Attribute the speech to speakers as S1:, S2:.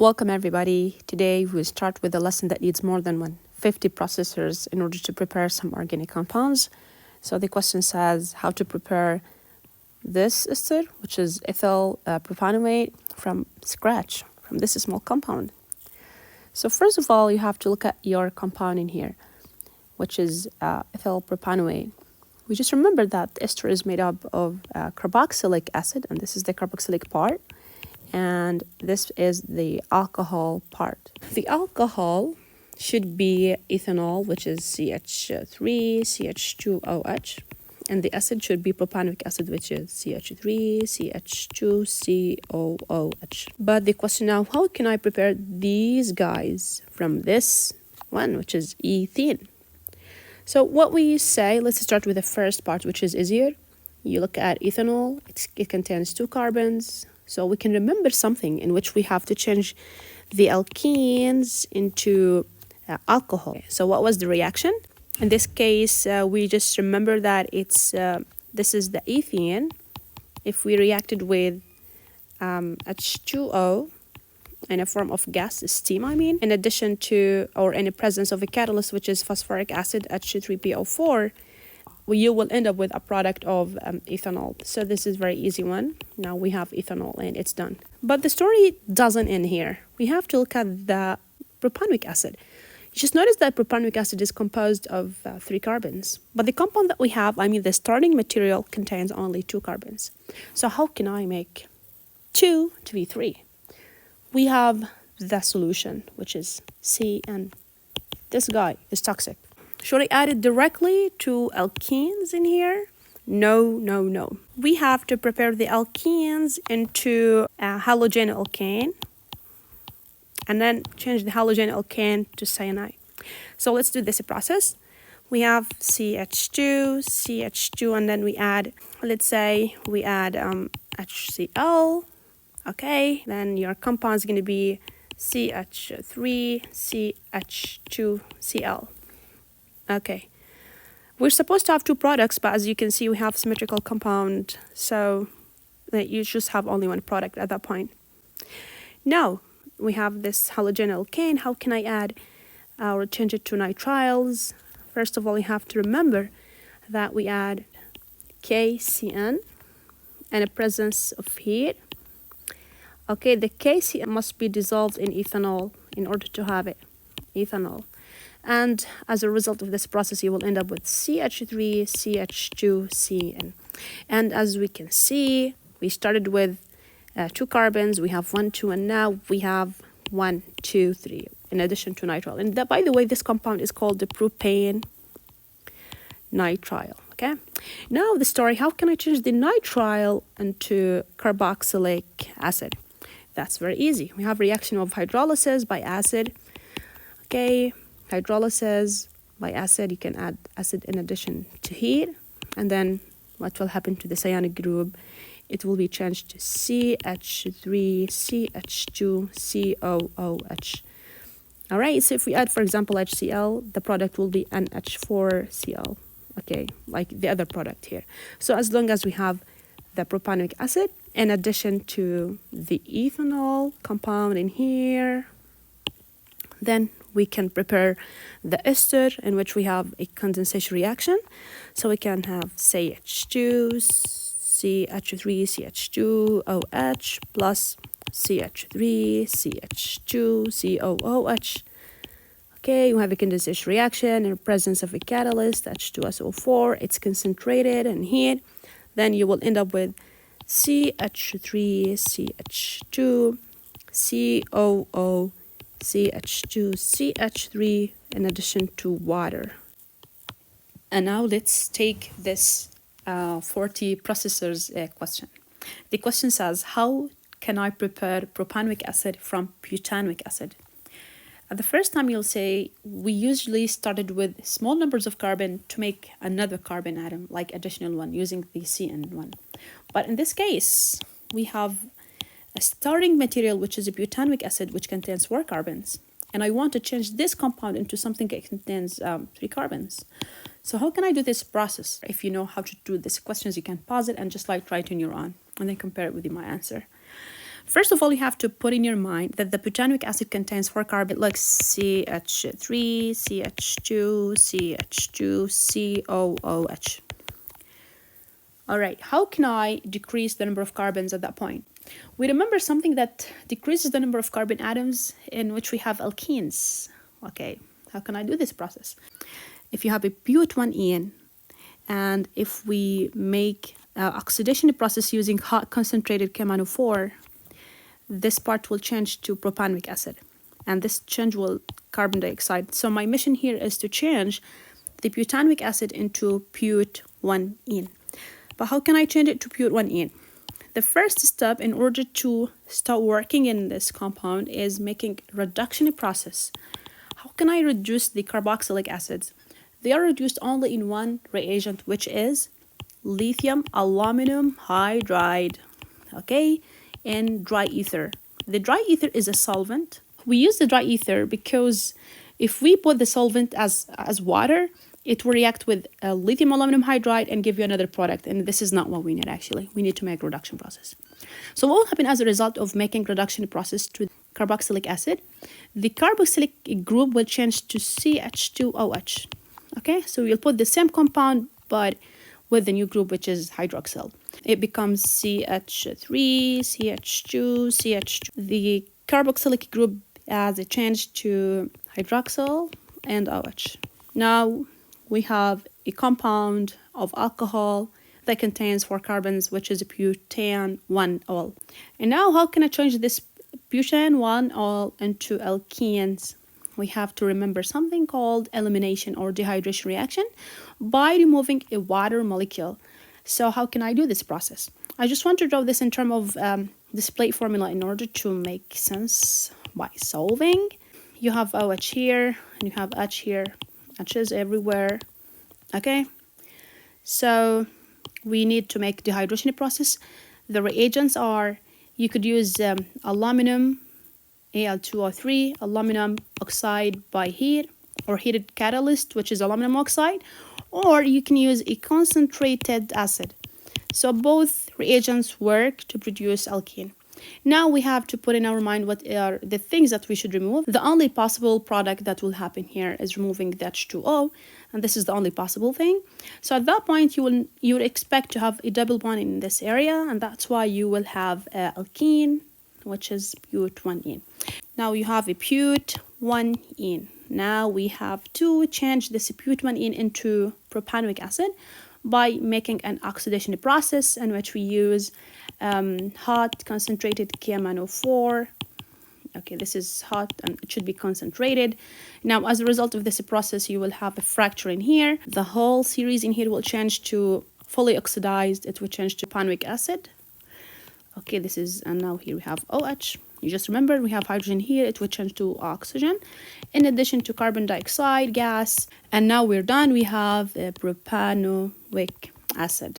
S1: Welcome everybody. Today we'll start with a lesson that needs more than 150 processors in order to prepare some organic compounds. So the question says how to prepare this ester, which is ethyl propanoate, from scratch, from this small compound. So first of all, you have to look at your compound in here, which is ethyl propanoate. We just remember that the ester is made up of carboxylic acid, and this is the carboxylic part. And this is the alcohol part. The alcohol should be ethanol, which is CH3, CH2OH, and the acid should be propanoic acid, which is CH3, CH2COOH. But the question now, how can I prepare these guys from this one, which is ethene? So what we say, let's start with the first part, which is easier. You look at ethanol, it contains 2 carbons. So we can remember something in which we have to change the alkenes into alcohol. So what was the reaction? In this case, we just remember that this is the ethene. If we reacted with H2O in a form of gas, steam, in addition to, or in the presence of a catalyst, which is phosphoric acid, H3PO4, you will end up with a product of ethanol. So this is very easy one. Now we have ethanol and it's done. But the story doesn't end here. We have to look at the propanoic acid. You just notice that propanoic acid is composed of 3 carbons. But the compound that we have, the starting material contains only 2 carbons. So how can I make 2 to be 3? We have the solution, which is CN. This guy is toxic. Should I add it directly to alkenes in here? No. We have to prepare the alkenes into a halogen alkane and then change the halogen alkane to cyanide. So let's do this process. We have CH2, and then we add, let's say we add HCl. Okay, then your compound is going to be CH3, CH2Cl. Okay, we're supposed to have 2 products, but as you can see, we have symmetrical compound, so you just have only 1 product at that point. Now, we have this halogen alkane. How can I add or change it to nitriles? First of all, you have to remember that we add KCN and a presence of heat. Okay, the KCN must be dissolved in ethanol in order to have it, ethanol. And as a result of this process, you will end up with CH3, CH2CN. And as we can see, we started with 2 carbons. We have 1, 2, and now we have 1, 2, 3, in addition to nitrile. And by the way, this compound is called the propane nitrile. Okay. Now the story, how can I change the nitrile into carboxylic acid? That's very easy. We have reaction of hydrolysis by acid. Okay. Hydrolysis by acid, you can add acid in addition to heat, and then what will happen to the cyanic group? It will be changed to CH3, CH2, COOH. All right, so if we add, for example, HCl, the product will be NH4Cl, okay, like the other product here. So as long as we have the propanoic acid in addition to the ethanol compound in here, then we can prepare the ester in which we have a condensation reaction. So we can have CH2, CH3, CH2OH plus CH3, CH2, COOH. Okay, we have a condensation reaction in the presence of a catalyst, H2SO4. It's concentrated and heat. Then you will end up with CH3, CH2, COO, CH2, CH3 in addition to water. And now let's take this 40 processors question. The question says, how can I prepare propanoic acid from butanoic acid? At the first time you'll say, we usually started with small numbers of carbon to make another carbon atom, like additional one, using the CN1. But in this case, we have a starting material, which is a butanoic acid, which contains 4 carbons. And I want to change this compound into something that contains 3 carbons. So how can I do this process? If you know how to do these questions, you can pause it and just try it on your own, and then compare it with my answer. First of all, you have to put in your mind that the butanoic acid contains 4 carbons like CH3, CH2, CH2, COOH. All right, how can I decrease the number of carbons at that point? We remember something that decreases the number of carbon atoms in which we have alkenes. Okay, how can I do this process? If you have a but1ene, and if we make oxidation process using hot concentrated KMnO4, this part will change to propanoic acid, and this change will carbon dioxide. So my mission here is to change the butanoic acid into but1ene. But how can I change it to but1ene? The first step in order to start working in this compound is making reduction process. How can I reduce the carboxylic acids? They are reduced only in one reagent, which is lithium aluminum hydride, okay, and dry ether. The dry ether is a solvent. We use the dry ether because if we put the solvent as water, it will react with lithium aluminum hydride and give you another product, and this is not what we need actually. We need to make reduction process. So what will happen as a result of making reduction process to carboxylic acid? The carboxylic group will change to CH2OH. Okay, so you'll put the same compound but with the new group, which is hydroxyl. It becomes CH3, CH2, CH2. The carboxylic group has a change to hydroxyl and OH. Now we have a compound of alcohol that contains 4 carbons, which is butane-1-ol. And now how can I change this butane-1-ol into alkenes? We have to remember something called elimination or dehydration reaction by removing a water molecule. So how can I do this process? I just want to draw this in terms of this plate formula in order to make sense by solving. You have OH here and you have H here. H is everywhere. Okay, so we need to make dehydration process. The reagents are, you could use aluminum Al2O3, aluminum oxide by heat, or heated catalyst, which is aluminum oxide, or you can use a concentrated acid. So both reagents work to produce alkene. Now we have to put in our mind what are the things that we should remove. The only possible product that will happen here is removing the H2O, and this is the only possible thing. So at that point, you would expect to have a double bond in this area, and that's why you will have alkene, which is but1ene. Now you have a but1ene. Now we have to change this but1ene into propanoic acid by making an oxidation process in which we use hot concentrated KMnO4. Okay, this is hot and it should be concentrated. Now, as a result of this process, you will have a fracture in here. The whole series in here will change to fully oxidized. It will change to propanoic acid. Okay, this is, and now here we have OH. You just remember we have hydrogen here. It will change to oxygen in addition to carbon dioxide gas. And now we're done. We have a propanoic acid.